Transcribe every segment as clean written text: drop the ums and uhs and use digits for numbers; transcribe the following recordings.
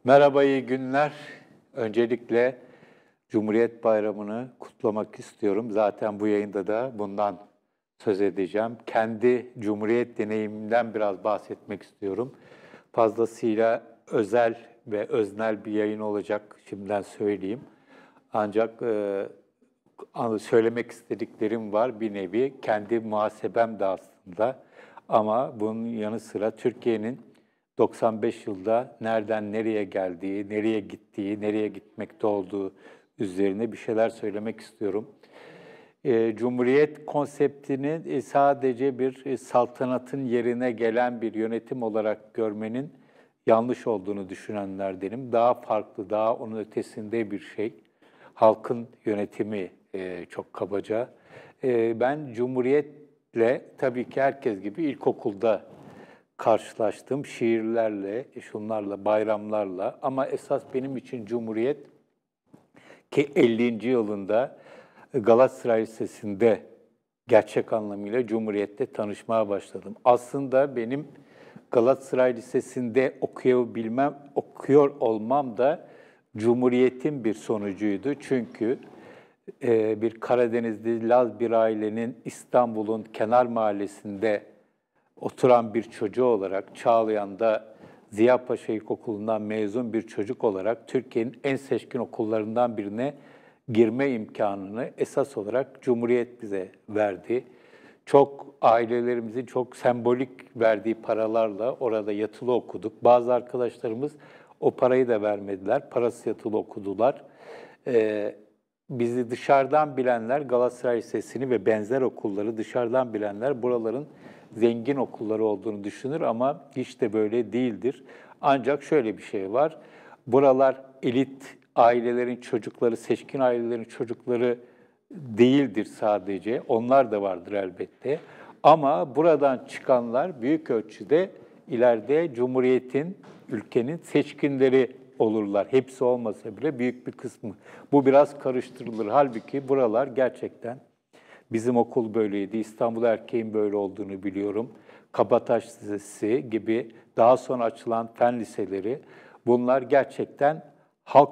Merhaba, iyi günler. Öncelikle Cumhuriyet Bayramı'nı kutlamak istiyorum. Zaten bu yayında da bundan söz edeceğim. Kendi Cumhuriyet deneyimimden biraz bahsetmek istiyorum. Fazlasıyla özel ve öznel bir yayın olacak, şimdiden söyleyeyim. Ancak söylemek istediklerim var bir nevi. Kendi muhasebem de aslında. Ama bunun yanı sıra Türkiye'nin 95 yılda nereden nereye geldiği, nereye gittiği, nereye gitmekte olduğu üzerine bir şeyler söylemek istiyorum. Cumhuriyet konseptini sadece bir saltanatın yerine gelen bir yönetim olarak görmenin yanlış olduğunu düşünenlerdenim. Daha farklı, daha onun ötesinde bir şey. Halkın yönetimi çok kabaca. Ben Cumhuriyet'le tabii ki herkes gibi ilkokulda karşılaştım. Şiirlerle, şunlarla, bayramlarla ama esas benim için Cumhuriyet ki 50. yılında Galatasaray Lisesi'nde gerçek anlamıyla Cumhuriyet'te tanışmaya başladım. Aslında benim Galatasaray Lisesi'nde okuyor olmam da Cumhuriyet'in bir sonucuydu. Çünkü bir Karadenizli Laz bir ailenin İstanbul'un kenar mahallesinde oturan bir çocuğu olarak, Çağlayan'da Ziya Paşa İlkokulu'ndan mezun bir çocuk olarak Türkiye'nin en seçkin okullarından birine girme imkanını esas olarak Cumhuriyet bize verdi. Çok ailelerimizin çok sembolik verdiği paralarla orada yatılı okuduk. Bazı arkadaşlarımız o parayı da vermediler, parası yatılı okudular. Bizi dışarıdan bilenler, Galatasaray Lisesi'ni ve benzer okulları dışarıdan bilenler buraların zengin okulları olduğunu düşünür ama hiç de böyle değildir. Ancak şöyle bir şey var, buralar elit ailelerin çocukları, seçkin ailelerin çocukları değildir sadece. Onlar da vardır elbette. Ama buradan çıkanlar büyük ölçüde ileride Cumhuriyet'in, ülkenin seçkinleri olurlar. Hepsi olmasa bile büyük bir kısmı. Bu biraz karıştırılır. Halbuki buralar gerçekten bizim okul böyleydi. İstanbul Erkeğin böyle olduğunu biliyorum. Kabataş Lisesi gibi daha sonra açılan fen liseleri bunlar gerçekten halk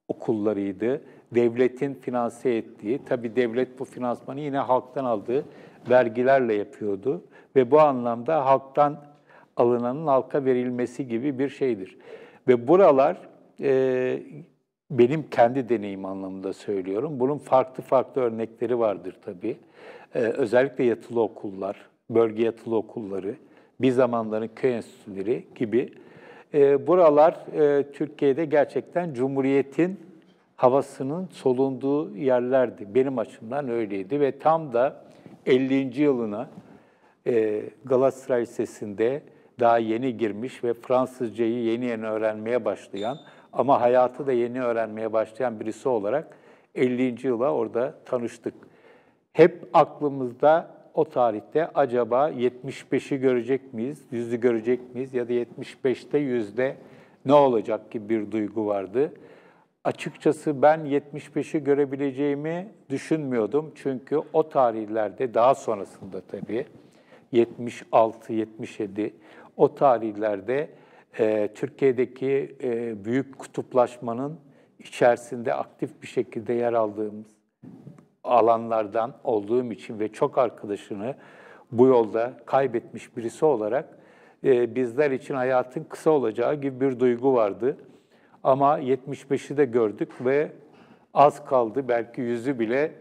okullarıydı. Devletin finanse ettiği, tabii devlet bu finansmanı yine halktan aldığı vergilerle yapıyordu. Ve bu anlamda halktan alınanın halka verilmesi gibi bir şeydir. Ve buralar benim kendi deneyim anlamında söylüyorum. Bunun farklı farklı örnekleri vardır tabii. Özellikle yatılı okullar, bölge yatılı okulları, bir zamanların köy enstitüleri gibi. Buralar Türkiye'de gerçekten Cumhuriyet'in havasının solunduğu yerlerdi. Benim açımdan öyleydi ve tam da 50. yılına Galatasaray Lisesi'nde daha yeni girmiş ve Fransızcayı yeni yeni öğrenmeye başlayan ama hayatı da yeni öğrenmeye başlayan birisi olarak 50. yıla orada tanıştık. Hep aklımızda o tarihte acaba 75'i görecek miyiz, 100'ü görecek miyiz ya da 75'te 100'de ne olacak gibi bir duygu vardı. Açıkçası ben 75'i görebileceğimi düşünmüyordum. Çünkü o tarihlerde daha sonrasında tabii 76, 77 o tarihlerde Türkiye'deki büyük kutuplaşmanın içerisinde aktif bir şekilde yer aldığımız alanlardan olduğum için ve çok arkadaşını bu yolda kaybetmiş birisi olarak bizler için hayatın kısa olacağı gibi bir duygu vardı. Ama 75'i de gördük ve az kaldı, belki 100'ü bile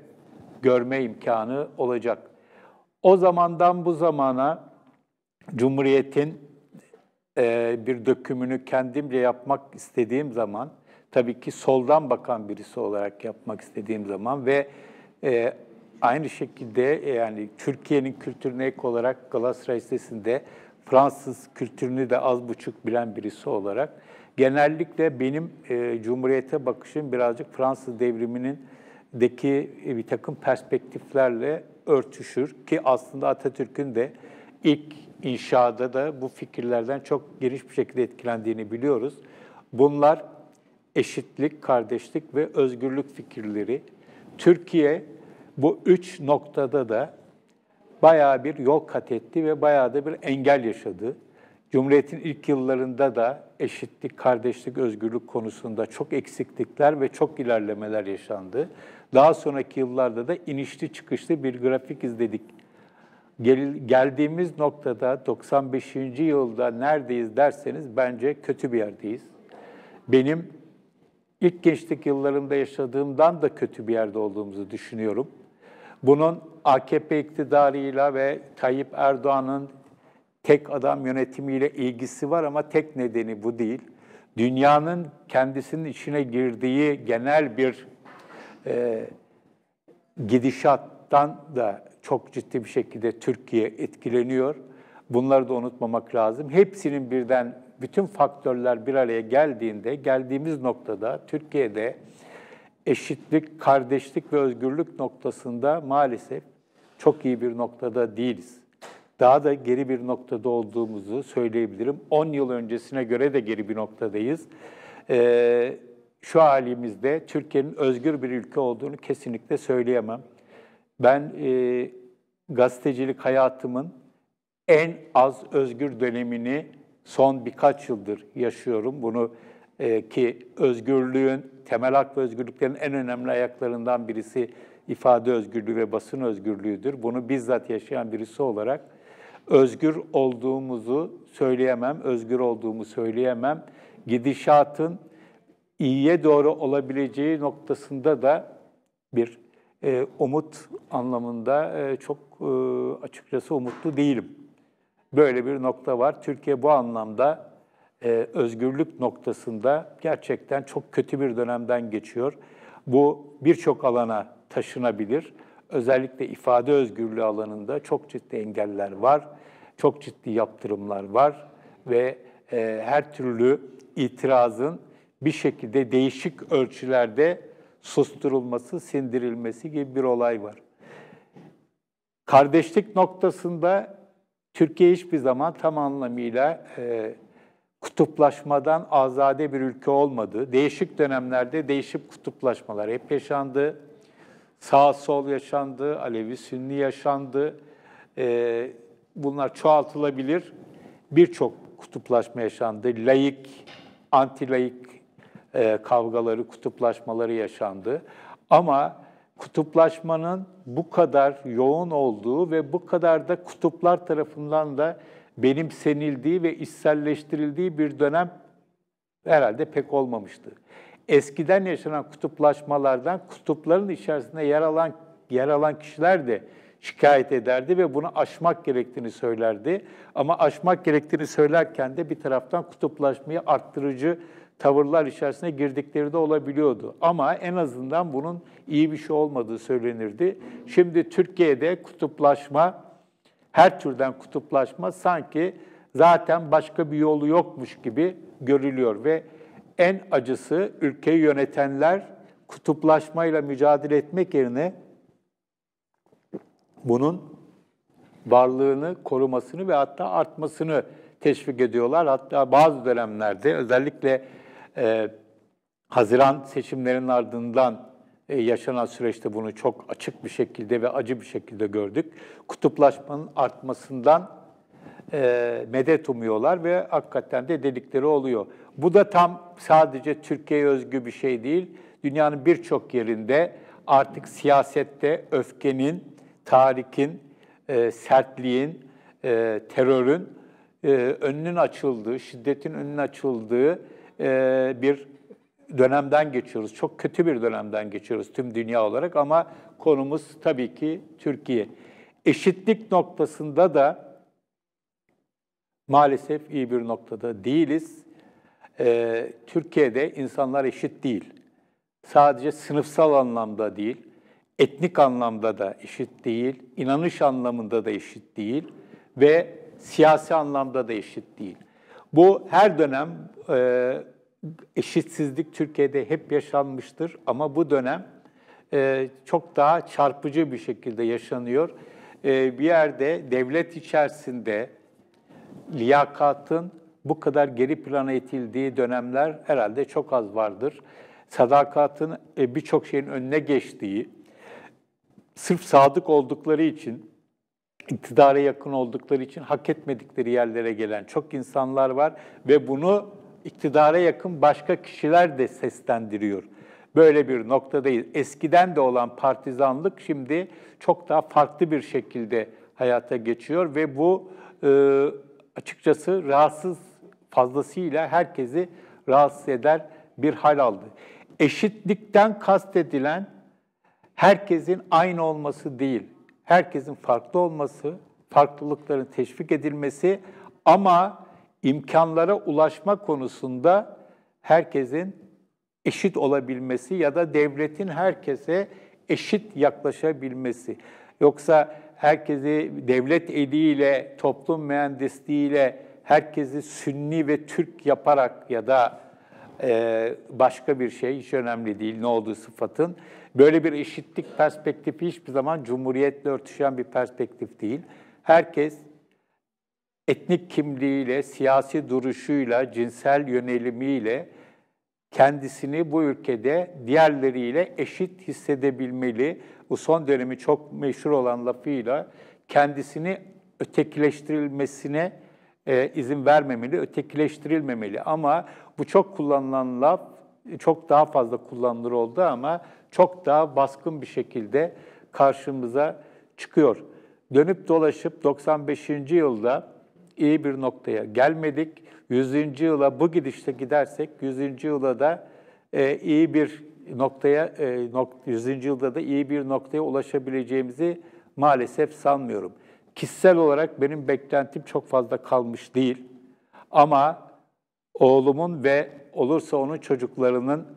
görme imkanı olacak. O zamandan bu zamana Cumhuriyet'in bir dökümünü kendimce yapmak istediğim zaman, tabii ki soldan bakan birisi olarak yapmak istediğim zaman ve aynı şekilde yani Türkiye'nin kültürüne ek olarak Galatasaray Lisesi'nde Fransız kültürünü de az buçuk bilen birisi olarak genellikle benim Cumhuriyet'e bakışım birazcık Fransız devriminin deki bir takım perspektiflerle örtüşür ki aslında Atatürk'ün de ilk inşada da bu fikirlerden çok geniş bir şekilde etkilendiğini biliyoruz. Bunlar eşitlik, kardeşlik ve özgürlük fikirleri. Türkiye bu üç noktada da bayağı bir yol kat etti ve bayağı da bir engel yaşadı. Cumhuriyet'in ilk yıllarında da eşitlik, kardeşlik, özgürlük konusunda çok eksiklikler ve çok ilerlemeler yaşandı. Daha sonraki yıllarda da inişli çıkışlı bir grafik izledik. Geldiğimiz noktada 95. yılda neredeyiz derseniz bence kötü bir yerdeyiz. Benim ilk gençlik yıllarımda yaşadığımdan da kötü bir yerde olduğumuzu düşünüyorum. Bunun AKP iktidarıyla ve Tayyip Erdoğan'ın tek adam yönetimiyle ilgisi var ama tek nedeni bu değil. Dünyanın kendisinin içine girdiği genel bir gidişattan da çok ciddi bir şekilde Türkiye etkileniyor. Bunları da unutmamak lazım. Hepsinin birden, bütün faktörler bir araya geldiğinde, geldiğimiz noktada Türkiye'de eşitlik, kardeşlik ve özgürlük noktasında maalesef çok iyi bir noktada değiliz. Daha da geri bir noktada olduğumuzu söyleyebilirim. 10 yıl öncesine göre de geri bir noktadayız. Şu halimizde Türkiye'nin özgür bir ülke olduğunu kesinlikle söyleyemem. Ben gazetecilik hayatımın en az özgür dönemini son birkaç yıldır yaşıyorum. Bunu ki özgürlüğün, temel hak ve özgürlüklerin en önemli ayaklarından birisi ifade özgürlüğü ve basın özgürlüğüdür. Bunu bizzat yaşayan birisi olarak özgür olduğumuzu söyleyemem, özgür olduğumu söyleyemem. Gidişatın iyiye doğru olabileceği noktasında da bir umut anlamında çok açıkçası umutlu değilim. Böyle bir nokta var. Türkiye bu anlamda özgürlük noktasında gerçekten çok kötü bir dönemden geçiyor. Bu birçok alana taşınabilir. Özellikle ifade özgürlüğü alanında çok ciddi engeller var, çok ciddi yaptırımlar var ve her türlü itirazın bir şekilde değişik ölçülerde susturulması, sindirilmesi gibi bir olay var. Kardeşlik noktasında Türkiye hiçbir zaman tam anlamıyla kutuplaşmadan azade bir ülke olmadı. Değişik dönemlerde değişik kutuplaşmalar hep yaşandı. Sağ sol yaşandı, Alevi Sünni yaşandı. Bunlar çoğaltılabilir. Birçok kutuplaşma yaşandı. Laik, anti-laik kavgaları, kutuplaşmaları yaşandı. Ama kutuplaşmanın bu kadar yoğun olduğu ve bu kadar da kutuplar tarafından da benimsenildiği ve içselleştirildiği bir dönem herhalde pek olmamıştı. Eskiden yaşanan kutuplaşmalardan kutupların içerisinde yer alan kişiler de şikayet ederdi ve bunu aşmak gerektiğini söylerdi. Ama aşmak gerektiğini söylerken de bir taraftan kutuplaşmayı arttırıcı tavırlar içerisine girdikleri de olabiliyordu. Ama en azından bunun iyi bir şey olmadığı söylenirdi. Şimdi Türkiye'de kutuplaşma, her türden kutuplaşma sanki zaten başka bir yolu yokmuş gibi görülüyor ve en acısı ülkeyi yönetenler kutuplaşmayla mücadele etmek yerine bunun varlığını, korumasını ve hatta artmasını teşvik ediyorlar. Hatta bazı dönemlerde özellikle Haziran seçimlerinin ardından yaşanan süreçte bunu çok açık bir şekilde ve acı bir şekilde gördük. Kutuplaşmanın artmasından medet umuyorlar ve hakikaten de dedikleri oluyor. Bu da tam sadece Türkiye'ye özgü bir şey değil. Dünyanın birçok yerinde artık siyasette öfkenin, tahrikin, sertliğin, terörün önünün açıldığı, şiddetin önünün açıldığı bir dönemden geçiyoruz. Çok kötü bir dönemden geçiyoruz tüm dünya olarak ama konumuz tabii ki Türkiye. Eşitlik noktasında da maalesef iyi bir noktada değiliz. Türkiye'de insanlar eşit değil. Sadece sınıfsal anlamda değil, etnik anlamda da eşit değil, inanış anlamında da eşit değil ve siyasi anlamda da eşit değil. Bu her dönem eşitsizlik Türkiye'de hep yaşanmıştır ama bu dönem çok daha çarpıcı bir şekilde yaşanıyor. Bir yerde devlet içerisinde liyakatın bu kadar geri plana itildiği dönemler herhalde çok az vardır. Sadakatin birçok şeyin önüne geçtiği, sırf sadık oldukları için, iktidara yakın oldukları için hak etmedikleri yerlere gelen çok insanlar var ve bunu iktidara yakın başka kişiler de seslendiriyor. Böyle bir noktadayız. Eskiden de olan partizanlık şimdi çok daha farklı bir şekilde hayata geçiyor ve bu açıkçası fazlasıyla herkesi rahatsız eder bir hal aldı. Eşitlikten kastedilen herkesin aynı olması değil, herkesin farklı olması, farklılıkların teşvik edilmesi ama imkanlara ulaşma konusunda herkesin eşit olabilmesi ya da devletin herkese eşit yaklaşabilmesi. Yoksa herkesi devlet eliyle, toplum mühendisliğiyle herkesi Sünni ve Türk yaparak ya da başka bir şey, hiç önemli değil ne olduğu sıfatın. Böyle bir eşitlik perspektifi hiçbir zaman Cumhuriyet'le örtüşen bir perspektif değil. Herkes etnik kimliğiyle, siyasi duruşuyla, cinsel yönelimiyle kendisini bu ülkede diğerleriyle eşit hissedebilmeli. Bu son dönemi çok meşhur olan lafıyla kendisini ötekileştirilmesine izin vermemeli, ötekileştirilmemeli. Ama bu çok kullanılan laf, çok daha fazla kullanılır oldu ama çok daha baskın bir şekilde karşımıza çıkıyor. Dönüp dolaşıp 95. yılda iyi bir noktaya gelmedik. 100. yıla bu gidişte gidersek 100. yıla da iyi bir noktaya 100. yılda da iyi bir noktaya ulaşabileceğimizi maalesef sanmıyorum. Kişisel olarak benim beklentim çok fazla kalmış değil. Ama oğlumun ve olursa onun çocuklarının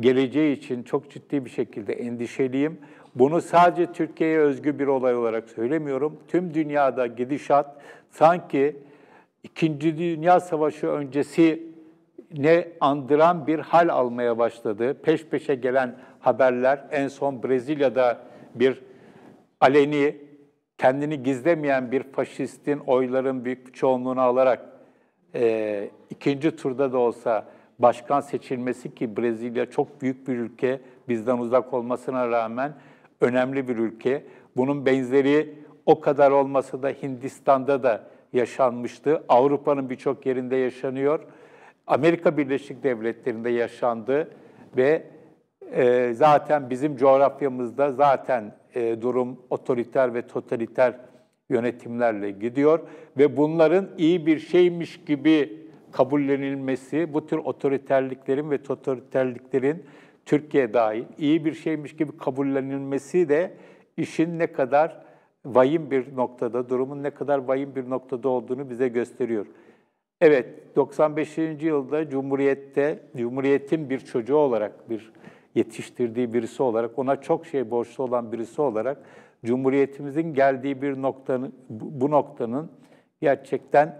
geleceği için çok ciddi bir şekilde endişeliyim. Bunu sadece Türkiye'ye özgü bir olay olarak söylemiyorum. Tüm dünyada gidişat sanki İkinci Dünya Savaşı öncesi ne andıran bir hal almaya başladı. Peş peşe gelen haberler, en son Brezilya'da bir aleni, kendini gizlemeyen bir faşistin oyların büyük bir çoğunluğunu alarak ikinci turda da olsa başkan seçilmesi ki Brezilya çok büyük bir ülke, bizden uzak olmasına rağmen önemli bir ülke. Bunun benzeri o kadar olmasa da Hindistan'da da yaşanmıştı. Avrupa'nın birçok yerinde yaşanıyor. Amerika Birleşik Devletleri'nde yaşandı ve zaten bizim coğrafyamızda zaten durum otoriter ve totaliter yönetimlerle gidiyor ve bunların iyi bir şeymiş gibi kabullenilmesi, bu tür otoriterliklerin ve totaliterliklerin Türkiye dahil iyi bir şeymiş gibi kabullenilmesi de işin ne kadar vahim bir noktada, durumun ne kadar vahim bir noktada olduğunu bize gösteriyor. Evet, 95. yılda Cumhuriyet'in bir çocuğu olarak, bir yetiştirdiği birisi olarak, ona çok şey borçlu olan birisi olarak, Cumhuriyetimizin geldiği bu noktanın gerçekten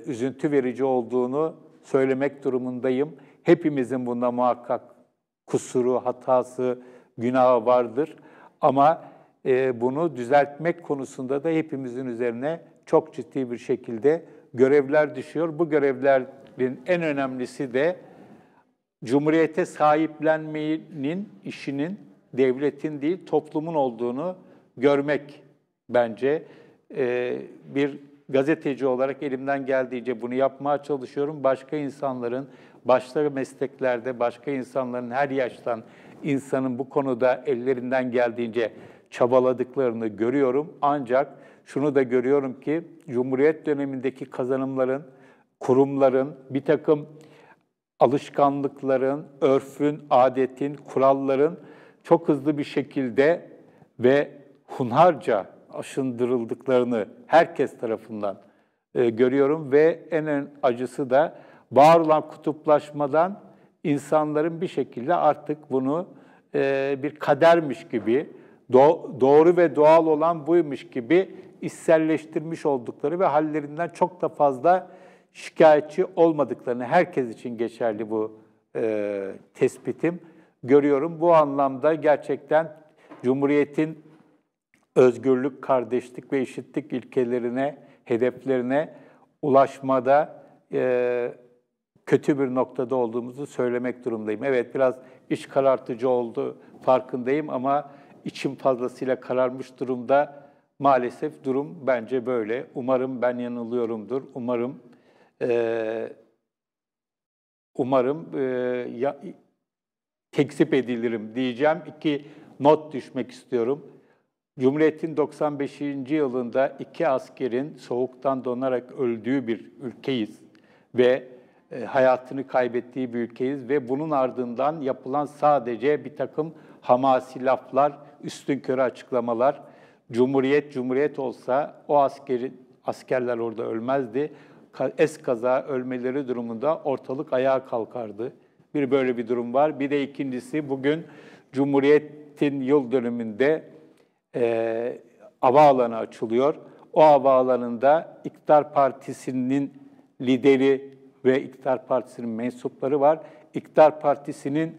üzüntü verici olduğunu söylemek durumundayım. Hepimizin bunda muhakkak kusuru, hatası, günahı vardır. Ama bunu düzeltmek konusunda da hepimizin üzerine çok ciddi bir şekilde görevler düşüyor. Bu görevlerin en önemlisi de Cumhuriyete sahiplenmenin işinin devletin değil, toplumun olduğunu görmek bence. Bir gazeteci olarak elimden geldiğince bunu yapmaya çalışıyorum. Başka insanların, başka mesleklerde, başka insanların her yaştan insanın bu konuda ellerinden geldiğince çabaladıklarını görüyorum. Ancak şunu da görüyorum ki Cumhuriyet dönemindeki kazanımların, kurumların, bir takım alışkanlıkların, örfün, adetin, kuralların çok hızlı bir şekilde ve hunharca aşındırıldıklarını herkes tarafından görüyorum ve en acısı da var olan kutuplaşmadan insanların bir şekilde artık bunu bir kadermiş gibi, doğru ve doğal olan buymuş gibi içselleştirmiş oldukları ve hallerinden çok da fazla şikayetçi olmadıklarını, herkes için geçerli bu tespitim, görüyorum. Bu anlamda gerçekten Cumhuriyet'in özgürlük, kardeşlik ve eşitlik ilkelerine, hedeflerine ulaşmada kötü bir noktada olduğumuzu söylemek durumundayım. Evet, biraz iç karartıcı oldu, farkındayım ama içim fazlasıyla kararmış durumda. Maalesef durum bence böyle. Umarım ben yanılıyorumdur. Umarım umarım tekzip edilirim diyeceğim. 2 not düşmek istiyorum. Cumhuriyet'in 95. yılında 2 askerin soğuktan donarak öldüğü bir ülkeyiz ve hayatını kaybettiği bir ülkeyiz ve bunun ardından yapılan sadece bir takım hamasi laflar, üstünkörü açıklamalar. Cumhuriyet olsa o askerler orada ölmezdi. Eskaza ölmeleri durumunda ortalık ayağa kalkardı. Böyle bir durum var. Bir de ikincisi, bugün Cumhuriyet'in yıl dönümünde havaalanı açılıyor. O havaalanında İktidar Partisi'nin lideri ve İktidar Partisi'nin mensupları var. İktidar Partisi'nin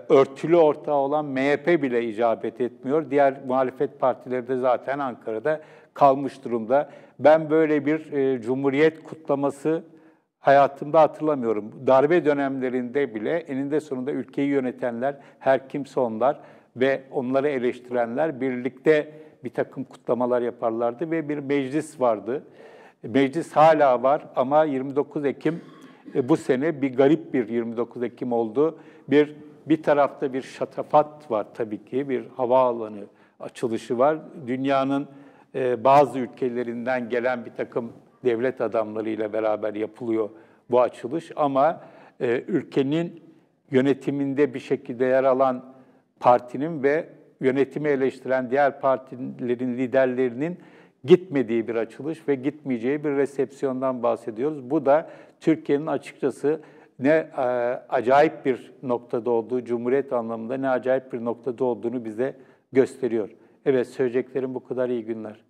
örtülü ortağı olan MHP bile icabet etmiyor. Diğer muhalefet partileri de zaten Ankara'da kalmış durumda. Ben böyle bir Cumhuriyet kutlaması hayatımda hatırlamıyorum. Darbe dönemlerinde bile eninde sonunda ülkeyi yönetenler, her kimse onlar ve onları eleştirenler birlikte bir takım kutlamalar yaparlardı ve bir meclis vardı. Meclis hala var ama 29 Ekim bu sene bir garip bir 29 Ekim oldu. Bir tarafta bir şatafat var tabii ki, bir havaalanı açılışı var. Dünyanın bazı ülkelerinden gelen bir takım devlet adamlarıyla beraber yapılıyor bu açılış. Ama ülkenin yönetiminde bir şekilde yer alan partinin ve yönetimi eleştiren diğer partilerin liderlerinin gitmediği bir açılış ve gitmeyeceği bir resepsiyondan bahsediyoruz. Bu da Türkiye'nin açıkçası ne acayip bir noktada olduğu, Cumhuriyet anlamında ne acayip bir noktada olduğunu bize gösteriyor. Evet, söyleyeceklerim bu kadar. İyi günler.